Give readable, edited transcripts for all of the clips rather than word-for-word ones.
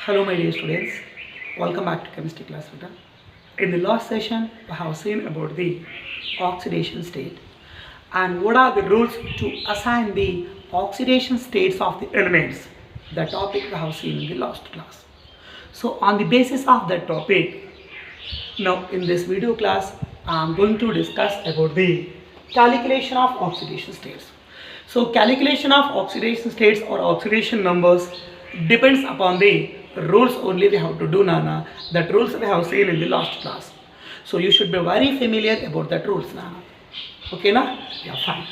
Hello my dear students, welcome back to chemistry class beta. In the last session we have seen about the oxidation state and what are the rules to assign the oxidation states of the elements. The topic we have seen in the last class. So on the basis of that topic, now in this video class I am going to discuss about the calculation of oxidation states. So calculation of oxidation states or oxidation numbers depends upon the rules only we have to do, Nana. That rules we have seen in the last class. So you should be very familiar about that rules, Nana. Okay, na? Yeah, fine.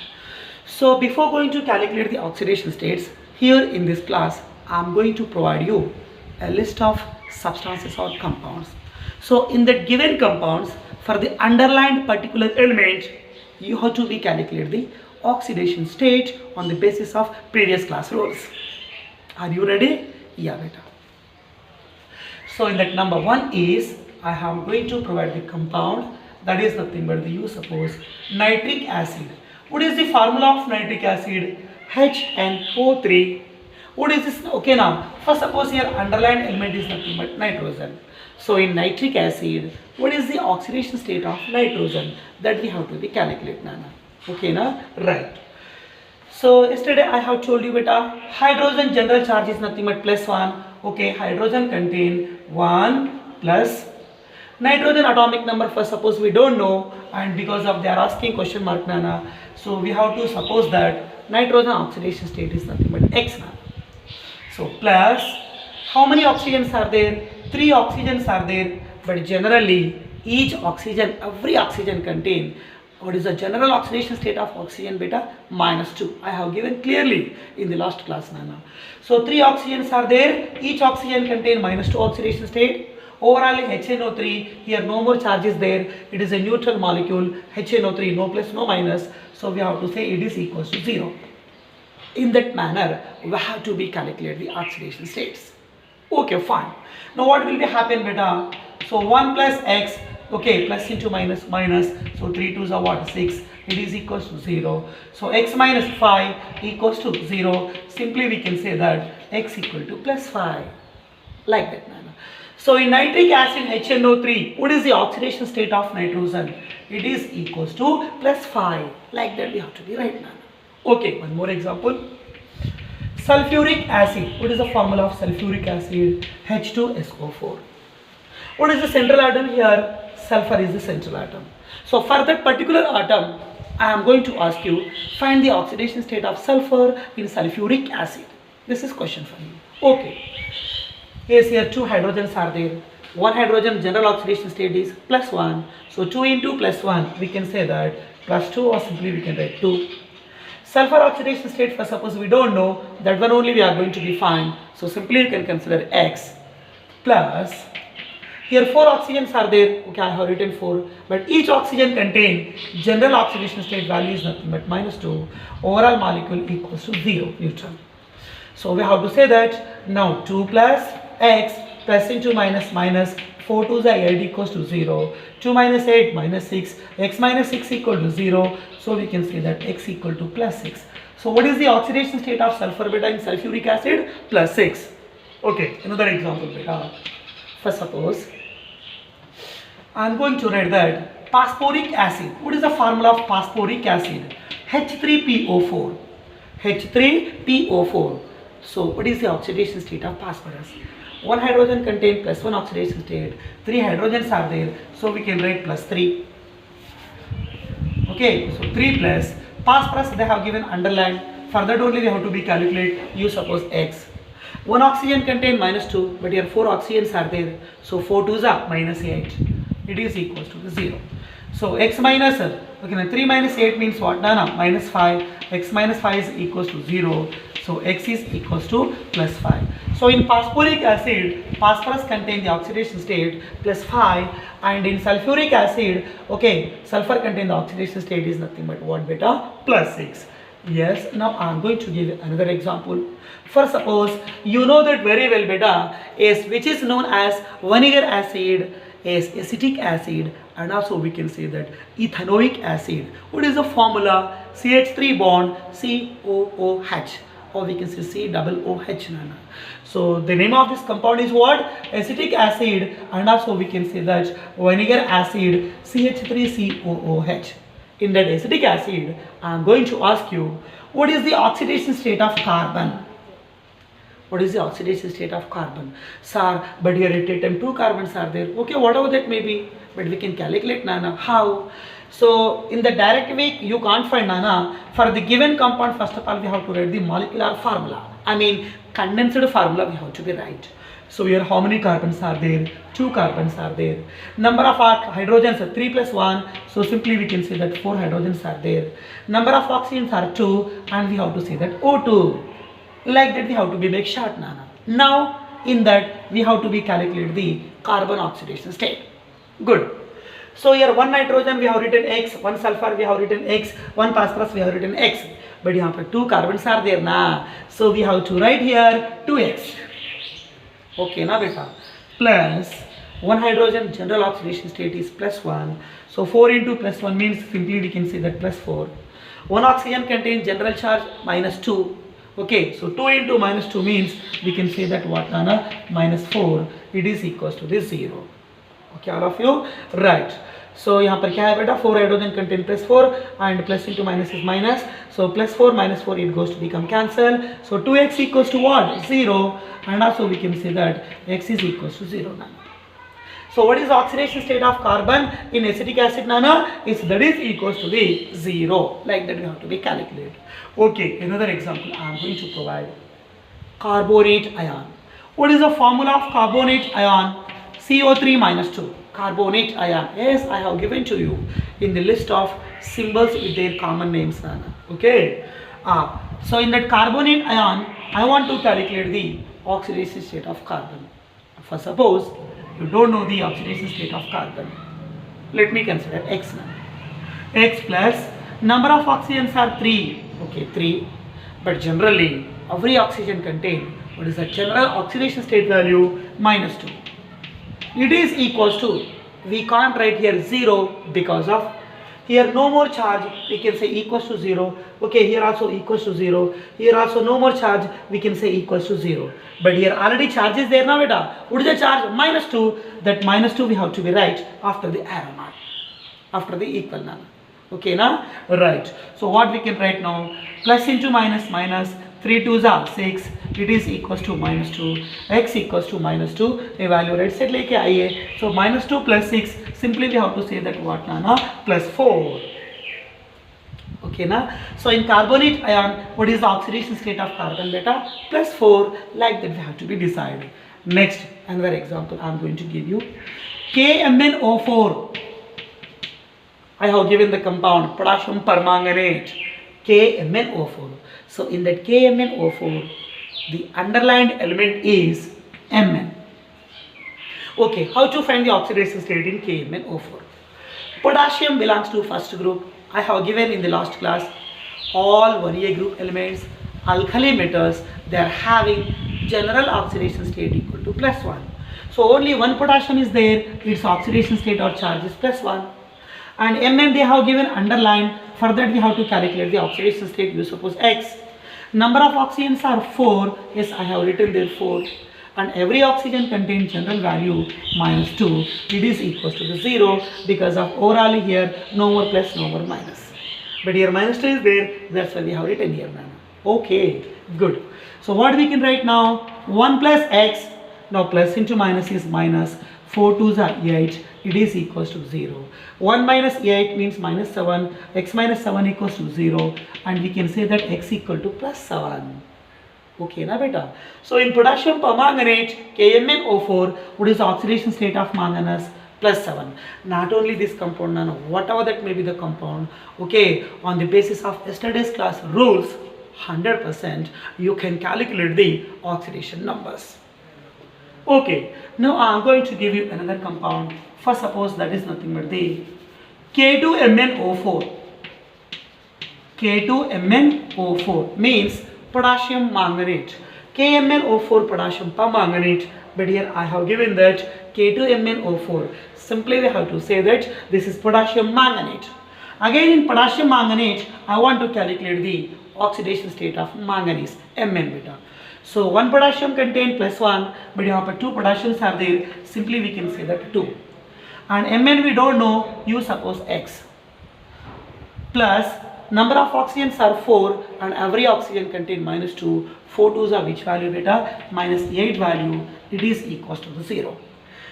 So before going to calculate the oxidation states, here in this class I am going to provide you a list of substances or compounds. So in the given compounds, for the underlined particular element, you have to be calculate the oxidation state on the basis of previous class rules. Are you ready? Yeah, beta. So in that number one is, I am going to provide the compound that is nothing but the, you suppose, nitric acid. What is the formula of nitric acid? HNO3. What is this? Okay, now first suppose here underlined element is nothing but nitrogen. So in nitric acid, what is the oxidation state of nitrogen? That we have to be calculate, Nana. Okay, na? Right. So yesterday I have told you beta, hydrogen general charge is nothing but +1. Okay, hydrogen contain 1 plus nitrogen atomic number first suppose we don't know, and because of they are asking question mark, Nana, so we have to suppose that nitrogen oxidation state is nothing but X, Nana. So plus how many oxygens are there? 3 oxygens are there, but generally each oxygen, every oxygen contain, what is the general oxidation state of oxygen beta? -2. I have given clearly in the last class, Nana. So 3 oxygens are there, each oxygen contain -2 oxidation state. Overall HNO3, here no more charge is there, it is a neutral molecule, HNO3, no plus no minus, so we have to say it is equals to 0. In that manner, we have to be calculate the oxidation states. Okay, fine. Now what will be happen beta? So 1 plus X, okay, plus into minus, minus, so 3 2s are what? 6, it is equals to 0. So X minus 5 equals to 0. Simply we can say that X equal to plus 5, like that, Nana. So in nitric acid HNO3, what is the oxidation state of nitrogen? It is equals to plus 5, like that we have to be right, Nana. Okay, one more example. Sulfuric acid, what is the formula of sulfuric acid? H2SO4. What is the central atom here? Sulfur is the central atom. So for that particular atom, I am going to ask you, find the oxidation state of sulfur in sulfuric acid. This is question for you. Okay. Yes, here 2 hydrogens are there. 1 hydrogen general oxidation state is +1. So 2 into +1, we can say that +2, or simply we can write 2. Sulfur oxidation state, for suppose we don't know, that one only we are going to define. So simply you can consider X plus, here 4 oxygens are there. Okay, I have written 4, but each oxygen contain general oxidation state value is nothing but -2. Overall molecule equals to 0, neutral. So we have to say that now 2 plus X plus into minus minus, 4 2s are 8 equals to 0. 2 minus 8 minus 6, X minus 6 equal to 0. So we can say that X equal to plus 6. So what is the oxidation state of sulfur beta in sulfuric acid? +6. Okay, another example beta. First suppose I am going to write that phosphoric acid. What is the formula of phosphoric acid? H3PO4. H3PO4. So what is the oxidation state of phosphorus? 1 hydrogen contain +1 oxidation state. 3 hydrogens are there. So we can write +3. Okay, so 3 plus phosphorus they have given underlined. For that only we have to be calculate. You suppose X. 1 oxygen contain -2, but here 4 oxygens are there. So 4 2s are -8. It is equals to 0. So X minus, okay, now 3 minus 8 means what? Nana, -5. X minus 5 is equals to 0. So X is equals to +5. So in phosphoric acid, phosphorus contain the oxidation state +5, and in sulfuric acid, okay, sulfur contain the oxidation state is nothing but what beta? +6. Yes, now I am going to give another example. For suppose you know that very well beta is which is known as vinegar acid, is acetic acid, and also we can say that ethanoic acid. What is the formula? CH3 bond COOH. or we can say COOH nana. So the name of this compound is what? Acetic acid, and also we can say that vinegar acid CH3COOH. In that acetic acid, I am going to ask you, what is the oxidation state of carbon? What is the oxidation state of carbon? Sir, but here at atom 2 carbons are there. Okay, whatever that may be, but we can calculate nana. How? So in the direct way you can't find nana. For the given compound, first of all we have to write the molecular formula. I mean condensed formula we have to be right. So here how many carbons are there? 2 carbons are there. Number of hydrogens are 3 plus 1. So simply we can say that 4 hydrogens are there. Number of oxygens are 2, and we have to say that O2. Like that we have to be make short nana. Now in that we have to be calculate the carbon oxidation state. Good. So here one nitrogen we have written X, one sulfur we have written X, one phosphorus we have written X. But here 2 carbons are there na. So we have to write here 2X. Okay na beta. Plus one hydrogen general oxidation state is plus 1. So 4 into plus 1 means simply we can say that plus 4. One oxygen contains general charge minus 2. Okay, so 2 into minus 2 means we can say that what nana? Minus 4. It is equals to this 0. Okay, all of you? Right. So यहाँ पर क्या है बेटा? 4 hydrogen contain plus 4 and plus into minus is minus. So plus 4 minus 4 it goes to become cancel. So 2x equals to what? 0. And also we can say that x is equals to 0 nana. So what is the oxidation state of carbon in acetic acid nana? That is equals to the 0. Like that we have to be calculated. Okay, another example I am going to provide. Carbonate ion. What is the formula of carbonate ion? CO3 minus 2. Carbonate ion. Yes, I have given to you in the list of symbols with their common names nana. Okay. So in that carbonate ion, I want to calculate the oxidation state of carbon. For suppose you don't know the oxidation state of carbon. Let me consider X now. X plus number of oxygens are 3. Okay, 3. But generally, every oxygen contain what is the general oxidation state value? Minus 2. It is equals to, we can't write here 0 because of here no more charge, we can say equals to 0. Okay, here also equals to 0. Here also no more charge, we can say equals to 0. But here already charge is there now beta. What is the charge? Minus 2. That minus 2 we have to be right after the arrow mark, after the equal nana. Okay now? Right. So what we can write now? Plus into minus minus. 3 2s are 6. It is equals to minus 2. X equals to minus 2. A value right side leke aiye. So minus 2 plus 6. Simply we have to say that what nana? Plus 4. Okay na? So in carbonate ion, what is the oxidation state of carbon beta? Plus 4. Like that we have to be decided. Next, another example I am going to give you. KMnO4. I have given the compound potassium permanganate. KMnO4. So in that KMnO4, the underlined element is Mn. Okay, how to find the oxidation state in KMnO4? Potassium belongs to first group. I have given in the last class all 1A group elements, alkali metals, they are having general oxidation state equal to plus 1. So only one potassium is there, its oxidation state or charge is plus 1. And Mn they have given underlined. For that we have to calculate the oxidation state. You suppose X. Number of oxygens are 4. Yes, I have written there 4. And every oxygen contains general value minus 2. It is equals to the 0 because of overall here no more plus, no more minus. But here minus 2 is there. That's why we have written here now. Okay, good. So what we can write now? 1 plus X. Now plus into minus is minus. 4 2s are 8. It is equals to 0. 1 minus 8 means minus 7. X minus 7 equals to 0. And we can say that X equal to plus 7. Okay na beta. So in potassium permanganate, KMnO4, what is the oxidation state of manganese? Plus 7. Not only this compound, no, whatever that may be the compound, okay, on the basis of yesterday's class rules, 100% you can calculate the oxidation numbers. Okay, now I am going to give you another compound. First, suppose that is nothing but the K2MnO4. K2MnO4 means potassium manganate. KMnO4 potassium permanganate. But here I have given that K2MnO4. Simply we have to say that this is potassium manganate. Again in potassium manganate, I want to calculate the oxidation state of manganese, Mn beta. So one potassium contained plus 1, but यहाँ पर 2 potassiums are there, simply we can say that 2. And Mn we don't know, you suppose X. Plus number of oxygens are 4 and every oxygen contains minus 2. 4 2s are which value beta? Minus 8 value, it is equals to the 0.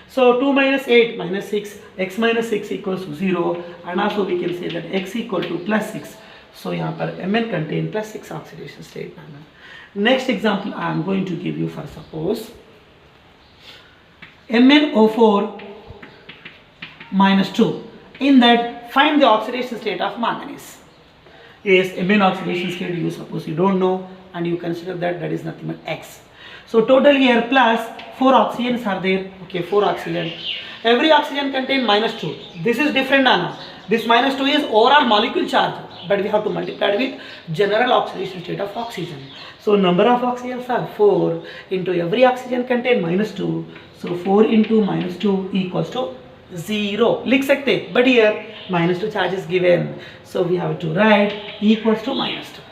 So 2 minus 8 minus 6, x minus 6 equals to 0, and also we can say that x equal to plus 6. So यहाँ पर Mn contain plus 6 oxidation state. Next example I am going to give you for suppose MnO4 minus 2. In that find the oxidation state of manganese. Yes, Mn oxidation state you suppose you don't know and you consider that is nothing but X. So total here plus 4 oxygens are there. Okay, 4 oxygen. Every oxygen contain minus 2. This is different Anna. This minus 2 is overall molecule charge, but we have to multiply it with general oxidation state of oxygen. So number of oxygens are 4 into every oxygen contain minus 2. So 4 into minus 2 equals to 0. लिख सकते, but here minus 2 charge is given. So we have to write equals to minus 2.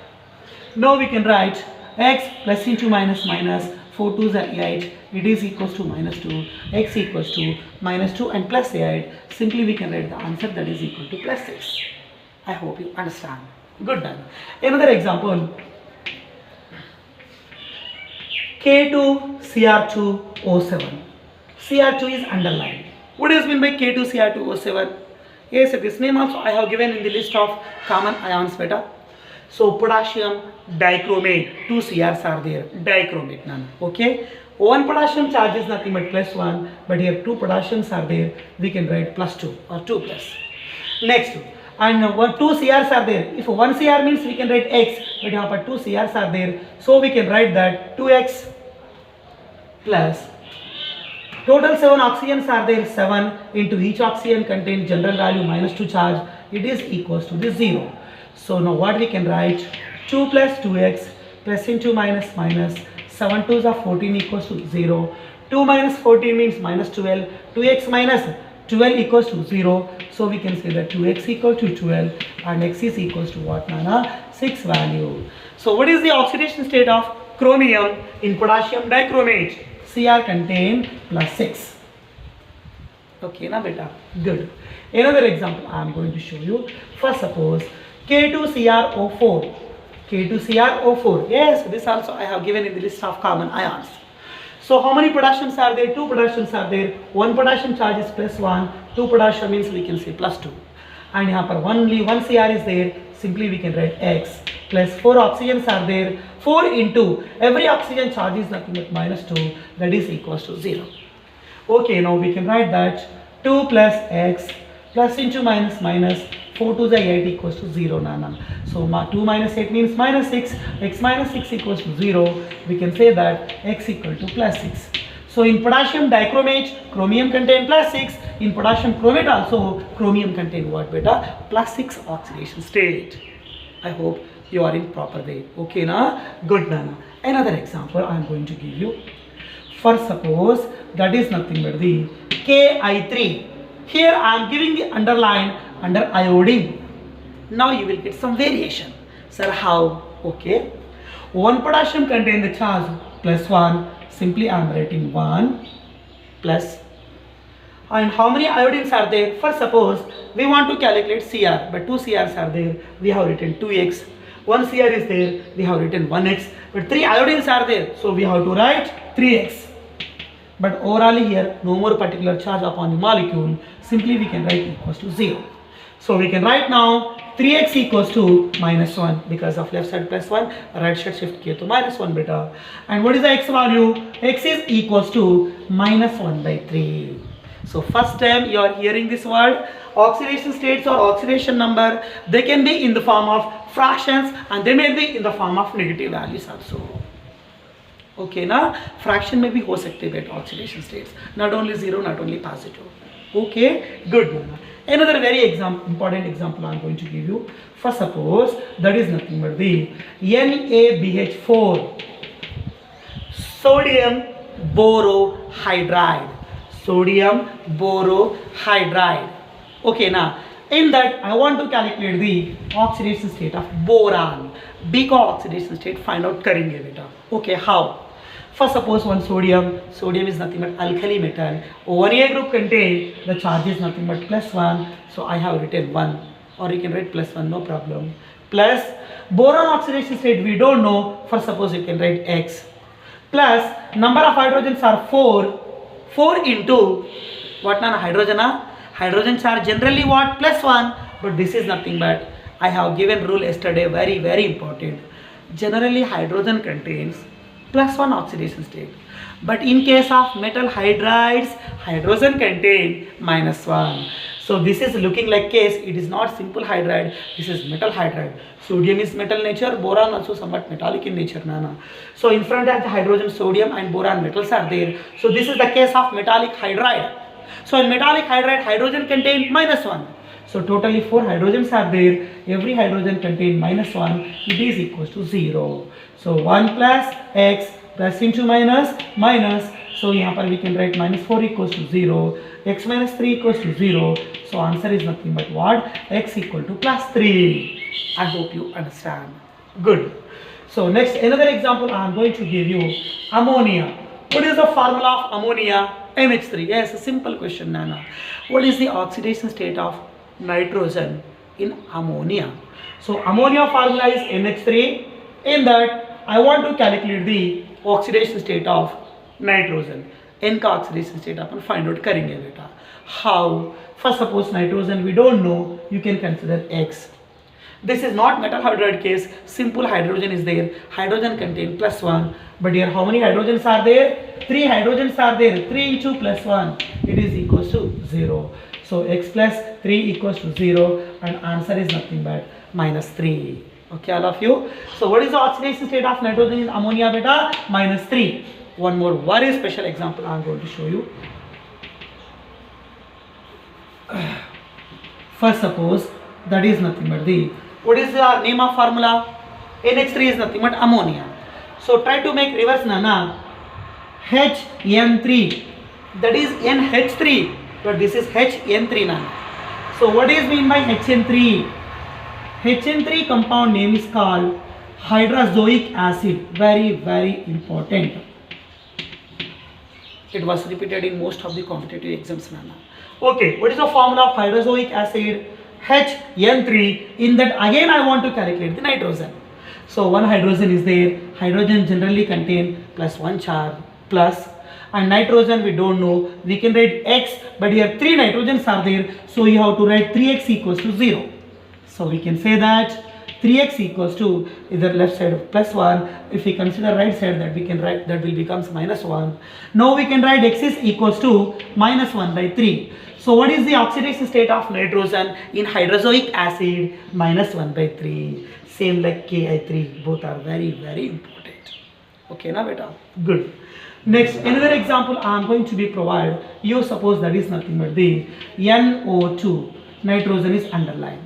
Now we can write x plus into minus minus 4 2s are 8, it is equals to minus 2, x equals to minus 2 and plus 8, simply we can write the answer that is equal to plus 6. I hope you understand. Good done. Another example, K2Cr2O7. Cr2 is underlined. What is meant by K2Cr2O7? Yes, this name also I have given in the list of common ions beta. So potassium dichromate, 2 Crs are there, dichromate none. Okay, one potassium charge is nothing but plus 1, but here 2 potassiums are there, we can write plus 2 or 2 plus. Next, and 2 Crs are there. If 1 Cr means we can write X, but here but 2 Crs are there, so we can write that 2X plus total 7 oxygens are there, 7 into each oxygen contains general value minus 2 charge, it is equals to the 0. So now what we can write, 2 plus 2x plus into minus minus, 7 2s are 14 equals to 0, 2 minus 14 means minus 12, 2x minus 12 equals to 0, so we can say that 2x equal to 12 and x is equals to what Nana? 6 value. So what is the oxidation state of chromium in potassium dichromate? Cr contain plus 6. Okay na beta, good. Another example I am going to show you. First suppose K2Cr4. K2Cr4. Yes, this also I have given in the list of common ions. So how many potassiums are there? 2 potassiums are there. 1 potassium charge is plus 1. 2 potassium means we can say plus 2. And here only 1 Cr is there. Simply we can write X plus 4 oxygens are there. 4 into every oxygen charge is nothing but minus 2. That is equals to 0. Okay, now we can write that 2 plus X plus into minus minus 4 to the 8 equals to 0 nana. So 2 minus 8 means minus 6, x minus 6 equals to 0. We can say that x equal to plus 6. So in potassium dichromate, chromium contain plus 6. In potassium chromate also, chromium contain what beta? Plus 6 oxidation state. I hope you are in proper way. Okay na? Good nana. Another example I am going to give you. First suppose that is nothing but the Ki3. Here I am giving the underline under iodine. Now you will get some variation. Sir, how? Okay. 1 potassium contain the charge plus 1. Simply I am writing 1 plus. And how many iodines are there? First suppose we want to calculate Cr, but 2 Crs are there. We have written 2x. 1 Cr is there. We have written 1x. But 3 iodines are there. So we have to write 3x. But overall here no more particular charge upon the molecule. Simply we can write equals to 0. So we can write now 3x equals to minus 1 because of left side plus 1, right side shift kiya to minus 1 beta. And what is the x value? X is equals to minus 1 by 3. So first time you are hearing this word, oxidation states or oxidation number, they can be in the form of fractions and they may be in the form of negative values also. Okay na? Fraction may be ho sakte bet oxidation states, not only 0, not only positive. Okay, good. Another very important example I am going to give you. First suppose that is nothing but the NaBH4, sodium borohydride. Sodium borohydride. Okay, now In that, I want to calculate the oxidation state of boron. B का oxidation state find out करेंगे बेटा. Okay, how? First, suppose one sodium. Sodium is nothing but alkali metal. One A group contain the charge is nothing but +1. So I have written 1, or you can write +1, no problem. Plus boron oxidation state we don't know. First, suppose you can write X. Plus number of hydrogens are 4. 4 into what na hydrogen? Hydrogens are generally what? +1. But this is nothing but I have given rule yesterday, very very important. Generally hydrogen contains +1 oxidation state, but in case of metal hydrides, hydrogen contain -1. So this is looking like case, it is not simple hydride, this is metal hydride. Sodium is metal nature, boron also somewhat metallic in nature, nana. So in front of the hydrogen, sodium and boron metals are there. So this is the case of metallic hydride. So in metallic hydride, hydrogen contain -1. So totally 4 hydrogens are there. Every hydrogen contain -1. It is equals to 0. So 1 plus X plus into minus. So here we can write -4 equals to 0. X minus 3 equals to 0. So answer is nothing but what? X equal to +3. I hope you understand. Good. So next, another example I am going to give you. Ammonia. What is the formula of ammonia? NH3. Yes, a simple question, Nana. What is the oxidation state of nitrogen in ammonia? So ammonia formula is NH3. In that, I want to calculate the oxidation state of nitrogen. N का oxidation state अपन find out करेंगे बेटा. How? First, suppose nitrogen we don't know. You can consider X. This is not metal hydride case. Simple hydrogen is there. Hydrogen contain +1. But here how many hydrogens are there? 3 hydrogens are there. 3 into +1. It is equals to 0. So X plus 3 equals to 0. And answer is nothing but -3. Okay, all of you. So what is the oxidation state of nitrogen in ammonia beta? -3. One more very special example I am going to show you. First, suppose that is nothing but the, what is the name of formula? NH3 is nothing but ammonia. So try to make reverse, nana. HN3, that is NH3, but this is HN3, nana. So what is mean by HN3? HN3 compound name is called hydrazoic acid. Very very important. It was repeated in most of the competitive exams, nana. Okay, what is the formula of hydrazoic acid? HN3. In that again I want to calculate the nitrogen. So one hydrogen is there. Hydrogen generally contain +1 charge, plus, and nitrogen we don't know. We can write X, but here 3 nitrogens are there. So you have to write 3X equals to 0. So we can say that 3X equals to either left side of +1. If we consider right side, that we can write, that will becomes -1. Now we can write X is equals to -1/3. So what is the oxidation state of nitrogen in hydrazoic acid? -1/3. Same like Ki3. Both are very very important. Okay, na beta? Good. Next, another example I am going to be provide. You suppose that is nothing but the NO2. Nitrogen is underlined.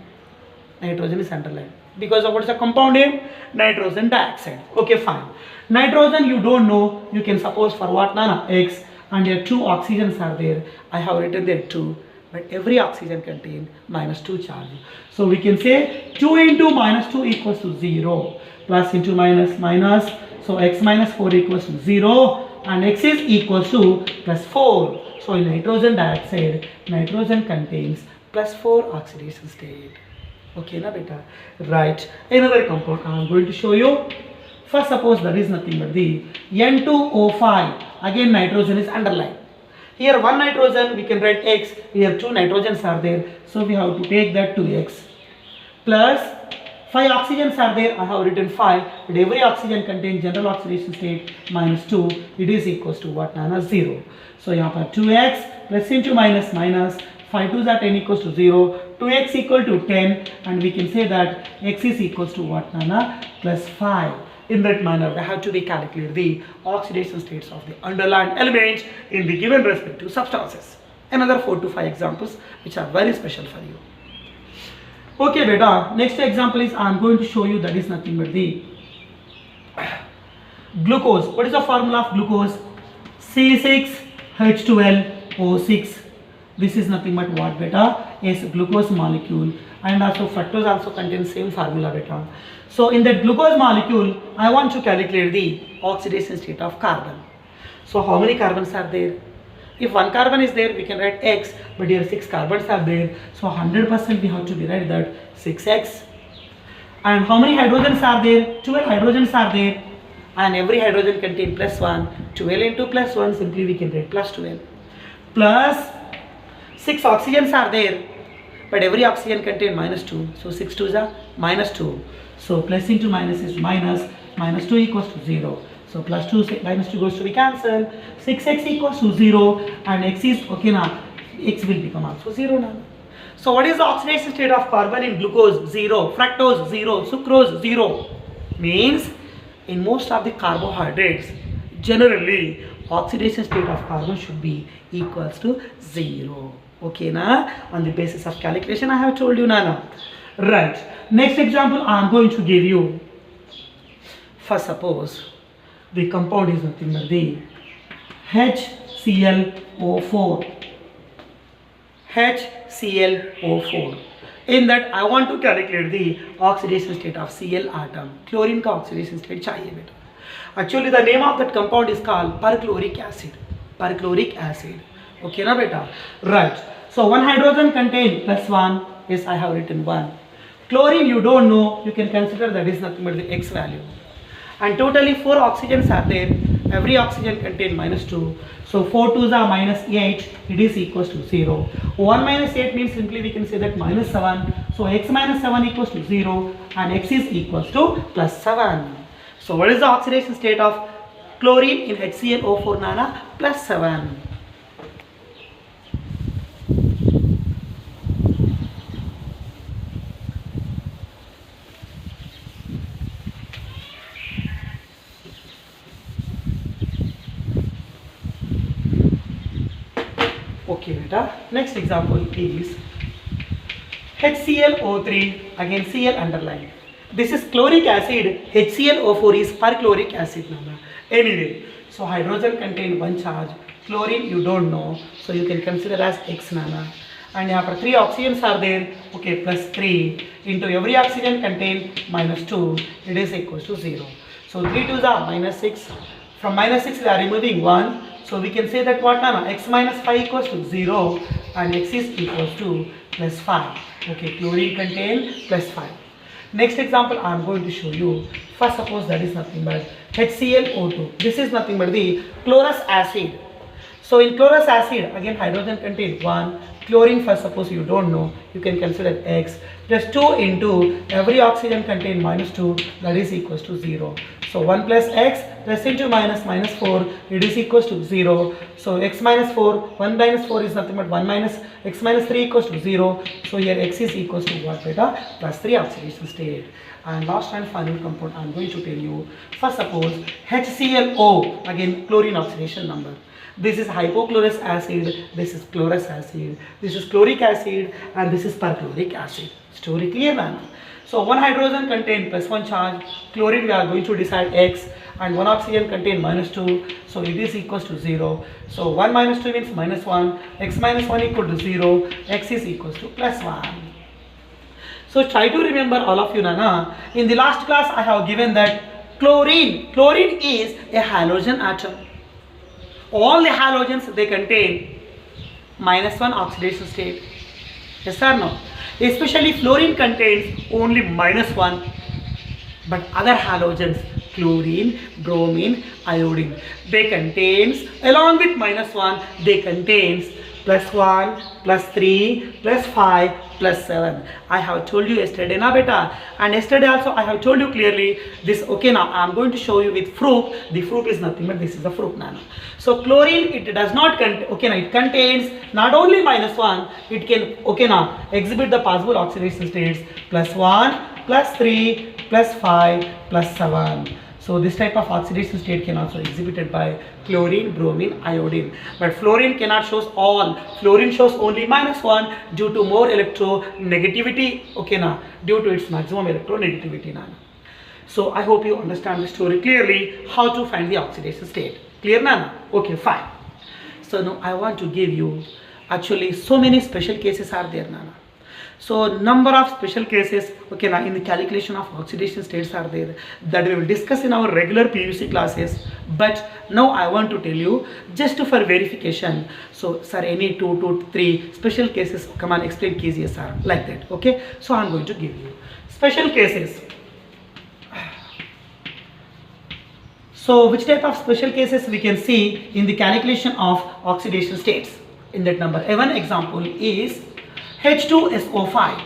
Nitrogen is underlined because of what is the compound name? Nitrogen dioxide. Okay, fine. Nitrogen you don't know. You can suppose for what, nana? X, and here 2 oxygens are there. I have written there 2, but every oxygen contain -2 charge. So we can say 2 into -2 equals to 0, plus into minus. So X minus 4 equals to 0, and X is equals to +4. So in nitrogen dioxide, nitrogen contains +4 oxidation state. Okay, na beta? Right. Another compound I am going to show you. First, suppose that is nothing but the N2O5. Again, nitrogen is underlined. Here, 1 nitrogen we can write X. Here, 2 nitrogens are there. So we have to take that to X. Plus 5 oxygens are there. I have written 5. But every oxygen contains general oxidation state -2. It is equals to what, nana? 0. So here 2X plus into minus. 5 2s are 10 equals to 0. 2X equal to 10, and we can say that X is equals to what, nana? +5. In that manner, we have to be calculate the oxidation states of the underlying elements in the given respective substances. Another 4 to 5 examples which are very special for you. Okay, beta. Next example is I am going to show you that is nothing but the glucose. What is the formula of glucose? C6H12O6. This is nothing but what, beta? is glucose molecule, and also fructose also contains same formula beta. So in that glucose molecule, I want to calculate the oxidation state of carbon. So how many carbons are there? If one carbon is there, we can write X, but here 6 carbons are there. So 100% we have to rewrite that 6X. And how many hydrogens are there? 12 hydrogens are there. And every hydrogen contains plus 1. 12 into plus 1, simply we can write plus 12. Plus 6 oxygens are there. But every oxygen contains minus 2. So 6 2s are minus 2. So plus into minus is minus. Minus 2 equals to 0. So plus 2 minus 2 goes to be cancelled. 6x equals to 0. And x is, okay now, x will become also 0 now. So what is the oxidation state of carbon in glucose? 0. Fructose 0. Sucrose 0. Means in most of the carbohydrates, generally oxidation state of carbon should be equals to 0. Okay na? On the basis of calculation I have told you Nana. Right. Next example I am going to give you. First suppose the compound is nothing but the HClO4. HClO4. In that I want to calculate the oxidation state of Cl atom. Chlorine ka oxidation state chahiye beta. Actually the name of that compound is called perchloric acid. Perchloric acid. Okay na beta? Right. So one hydrogen contain plus 1 is I have written 1. Chlorine you don't know, you can consider that is nothing but the X value. And totally 4 oxygens are there. Every oxygen contains minus 2. So 4 2s are minus 8. It is equals to 0. 1 minus 8 means simply we can say that minus 7. So x minus 7 equals to 0. And x is equals to plus 7. So what is the oxidation state of chlorine in HClO4 Nana? Plus 7. Okay beta, next example is HClO3, again Cl underline. This is chloric acid, HClO4 is perchloric acid. Anyway, so hydrogen contain one charge, chlorine you don't know, so you can consider as X Nana. And here 3 oxygens are there, okay, plus 3 into every oxygen contain minus 2, it is equals to 0. So 3 2s are minus 6, from minus 6 we are removing 1. So we can say that what Nana? X minus 5 equals to 0 and x is equals to plus 5. Okay, chlorine contain plus 5. Next example I am going to show you. First suppose that is nothing but HClO2. This is nothing but the chlorous acid. So in chlorous acid again hydrogen contain 1. Chlorine first suppose you don't know, you can consider X plus 2 into every oxygen contain minus 2, that is equals to 0. So 1 plus X plus into minus 4, it is equals to 0. So X minus 4, 1 minus 4 is nothing but 1 minus X minus 3 equals to 0. So here X is equals to what beta? Plus 3 oxidation state. And last and final compound I am going to tell you. First suppose HClO, again chlorine oxidation number. This is hypochlorous acid, this is chlorous acid, this is chloric acid, and this is perchloric acid. Story clear man? So one hydrogen contain plus 1 charge, chlorine we are going to decide X, and one oxygen contain minus 2, so it is equals to 0. So 1 minus 2 means minus 1, X minus 1 equal to 0, X is equals to plus 1. So try to remember all of you Nana. In the last class I have given that chlorine is a halogen atom. All the halogens they contain minus 1 oxidation state. Yes or no? Especially fluorine contains only minus 1. But other halogens, chlorine, bromine, iodine, they contains along with minus 1, they contains plus 1, plus 3, plus 5, plus 7. I have told you yesterday na beta, and yesterday also I have told you clearly this. Okay, now I am going to show you with fruit. The fruit is nothing but this is the fruit nano. So chlorine it does not contain, okay now it contains not only minus 1, it can, okay now exhibit the possible oxidation states plus 1, plus 3, plus 5, plus 7. So this type of oxidation state can also exhibited by chlorine, bromine, iodine. But fluorine cannot show all. Fluorine shows only minus 1 due to more electronegativity, okay na, due to its maximum electronegativity na. So I hope you understand the story clearly, how to find the oxidation state. Clear na? Okay, fine. So now I want to give you Actually, so many special cases are there, Nana. So number of special cases, okay, now in the calculation of oxidation states are there that we will discuss in our regular PUC classes. But now I want to tell you just for verification. So sir, any 2 to 3 special cases, come on, explain KZS sir, like that. Okay, so I'm going to give you special cases. So which type of special cases we can see in the calculation of oxidation states? In that number, one example is H2SO5.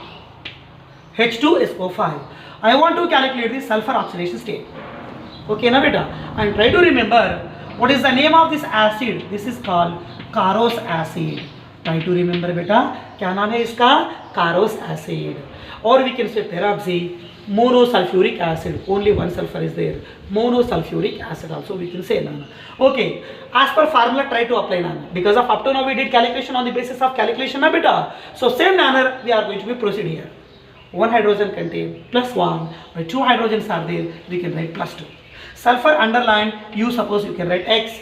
H2SO5. I want to calculate the sulfur oxidation state. Okay, na beta? And try to remember what is the name of this acid. This is called Carros acid. Try to remember beta. क्या नाम है इसका? Carros acid. Or we can say peroxy, monosulfuric acid. Only one sulfur is there. Monosulfuric acid also we can say, Nana. Okay, as per formula try to apply, Nana, because of up to now we did calculation on the basis of calculation, na beta. So same manner we are going to be proceed here. One hydrogen contain +1, but 2 hydrogens are there, we can write +2. Sulfur underlined, you suppose you can write X,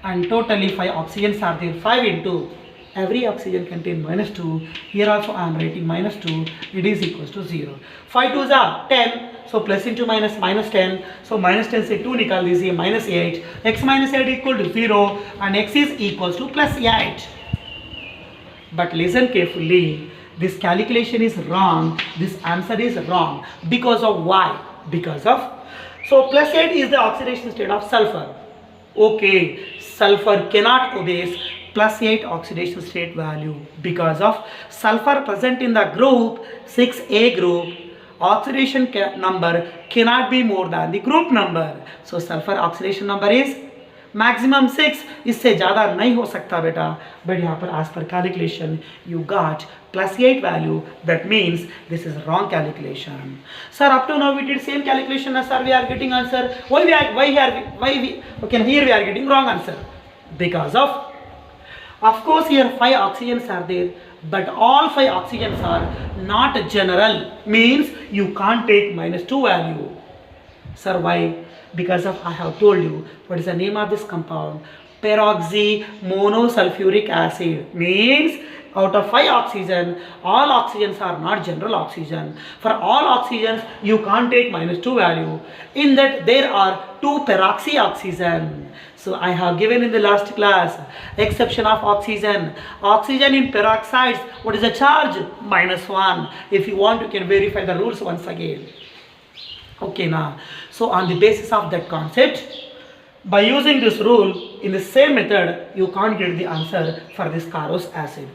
and totally 5 oxygens are there. 5 into every oxygen contain -2. Here also I am writing -2. It is equals to 0. 5 2s are 10. So plus into minus -10. So -10 से 2 निकाल दीजिए, -8. X minus 8 equal to 0 and X is equals to +8. But listen carefully. This calculation is wrong. This answer is wrong. Because of why? Because of, so +8 is the oxidation state of sulfur. Okay, sulfur cannot obey +8 oxidation state value because of sulfur present in the group 6A group. Oxidation number cannot be more than the group number. So sulfur oxidation number is maximum 6. इससे ज़्यादा नहीं हो सकता बेटा. But यहाँ पर as per calculation you got +8 value. That means this is wrong calculation. Sir, up to now we did same calculation as sir. We are getting answer. Why we okay, here we are getting wrong answer because of course here 5 oxygens are there, but all 5 oxygens are not general, means you can't take -2 value. Sir, why? Because of I have told you what is the name of this compound. Peroxy monosulfuric acid, means out of 5 oxygen, all oxygens are not general oxygen. For all oxygens you can't take -2 value. In that there are 2 peroxy oxygen. So I have given in the last class exception of oxygen. Oxygen in peroxides, what is the charge? -1. If you want you can verify the rules once again. Okay, now so on the basis of that concept, by using this rule in the same method you can't get the answer for this Carros acid.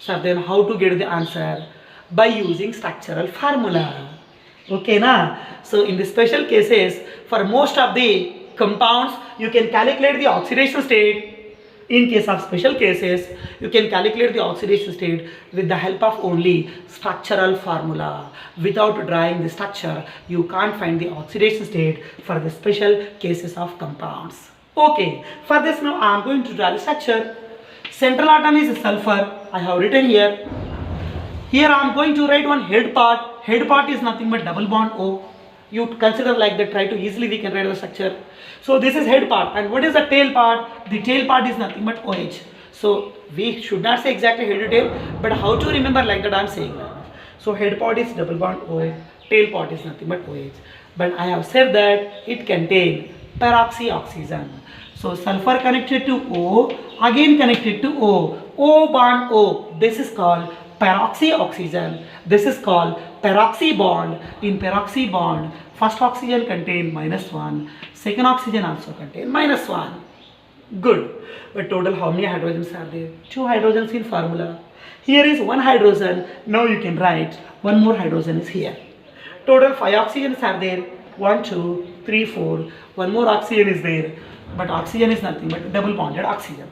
So then how to get the answer? By using structural formula. Okay, now so in the special cases for most of the compounds you can calculate the oxidation state. In case of special cases you can calculate the oxidation state with the help of only structural formula. Without drawing the structure you can't find the oxidation state for the special cases of compounds. Okay, for this now I am going to draw the structure. Central atom is sulfur. I have written here. Here I am going to write one head part. Head part is nothing but double bond O. You consider like that, try to easily we can write the structure. So this is head part, and what is the tail part? The tail part is nothing but OH. So we should not say exactly head to tail, but how to remember like that I am saying that. So head part is double bond O, tail part is nothing but OH. But I have said that it contains peroxy oxygen. So sulfur connected to O, again connected to O, O bond O. This is called peroxy oxygen. This is called peroxy bond. In peroxy bond, first oxygen contain -1, second oxygen also contain -1. Good. But total how many hydrogens are there? 2 hydrogens in formula. Here is 1 hydrogen. Now you can write 1 more hydrogen is here. Total 5 oxygens are there. 1, 2, 3, 4. 1 more oxygen is there. But oxygen is nothing but double bonded oxygen.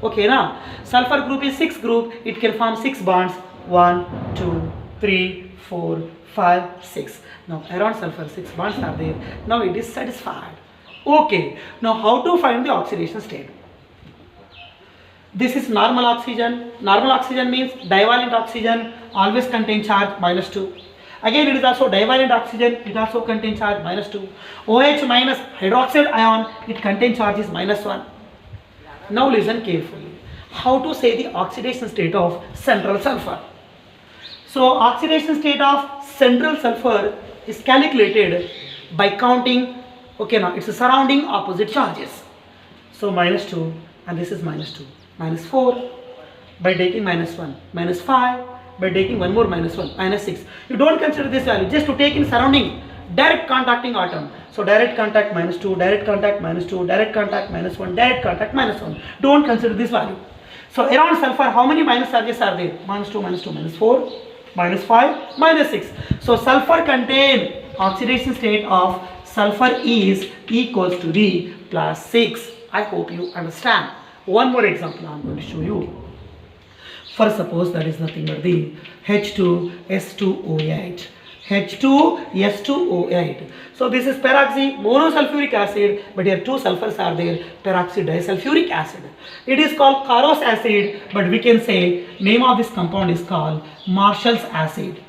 Okay, now sulfur group is 6 group. It can form 6 bonds. 1, 2, 3, 4, 5, 6. Now around sulfur 6 bonds are there. Now it is satisfied. Okay, now how to find the oxidation state? This is normal oxygen. Normal oxygen means divalent oxygen always contain charge -2. Again it is also divalent oxygen, it also contains charge -2. OH minus hydroxide ion, it contains charge is -1. Now listen carefully. how to say the oxidation state of central sulfur. So oxidation state of central sulfur is calculated by counting, okay, now it's a surrounding opposite charges. So -2, and this is -2, -4, by taking -1, -5, by taking one more -1, -6. You don't consider this value, just to take in surrounding direct contacting atom. So direct contact -2, direct contact -2, direct contact -1, direct contact -1. Don't consider this value. So around sulfur, how many minus charges are there? -2, -2, -4, -5, -6. So sulfur contain oxidation state of sulfur is equals to the +6. I hope you understand. One more example I am going to show you. For suppose that is nothing but the H2S2O8. H2S2O8. So this is peroxy monosulfuric acid, but here two sulfurs are there, peroxy disulfuric acid. It is called Carros acid, but we can say name of this compound is called Marshall's acid.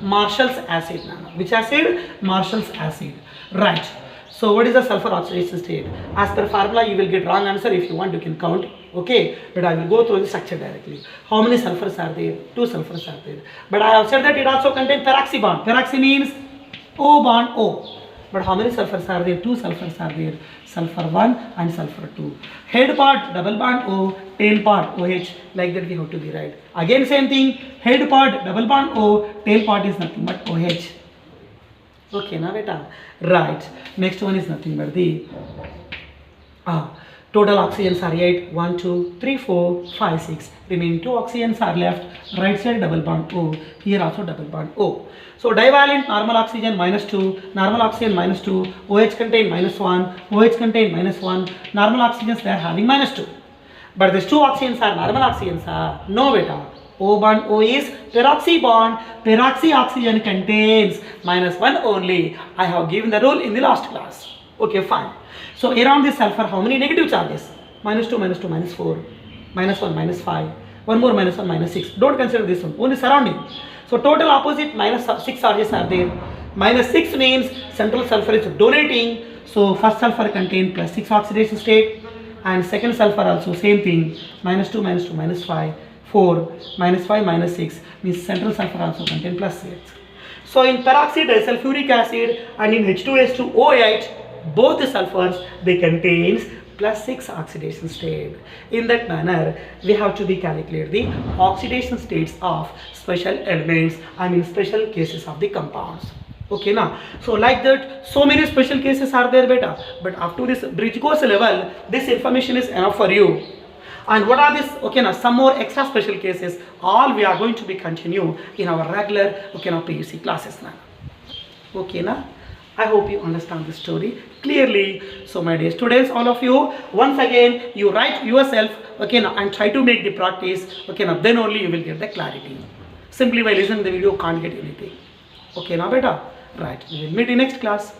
Marshall's acid. Which acid? Marshall's acid. Right. So what is the sulfur oxidation state? As per formula you will get wrong answer. If you want you can count. Okay, but I will go through the structure directly. How many sulfurs are there? Two sulfurs are there. But I have said that it also contains peroxy bond. Peroxy means O bond O. But how many sulfurs are there? Two sulfurs are there. Sulfur 1 and sulfur 2. Head part double bond O, tail part OH. Like that we have to be right. Again same thing. Head part double bond O, tail part is nothing but OH. Okay, na beta. Right. Next one is nothing but the total oxygens are 8. 1, 2, 3, 4, 5, 6. Remaining 2 oxygens are left. Right side double bond O. Here also double bond O. So divalent normal oxygen -2, normal oxygen -2, OH contain -1, OH contain -1. Normal oxygens they are having -2. But these two oxygens are normal oxygens. No beta. O bond O is peroxy bond. Peroxy oxygen contains -1 only. I have given the rule in the last class. Okay, fine. So around this sulfur, how many negative charges? -2, -2, -4, -1, -5, one more -1, -6. Don't consider this one, only surrounding. So total opposite -6 charges are there. -6 means central sulfur is donating. So first sulfur contain +6 oxidation state, and second sulfur also same thing. -2, -2, -5, 4, -5, -6 means central sulfur also contain +6. So in peroxy disulfuric acid and in H2S2O8, both the sulfurs they contains +6 oxidation state. In that manner, we have to be calculate the oxidation states of special elements, I mean special cases of the compounds. Okay, now so like that, so many special cases are there beta, but up to this bridge course level, this information is enough for you. And what are this? Okay, now some more extra special cases, all we are going to be continue in our regular, okay, now PUC classes now. Okay, now I hope you understand the story clearly. So my dear students, all of you, once again you write yourself, okay, now, and try to make the practice, okay, now then only you will get the clarity. Simply by listening the video can't get anything. Okay, now beta, right, we will meet in next class.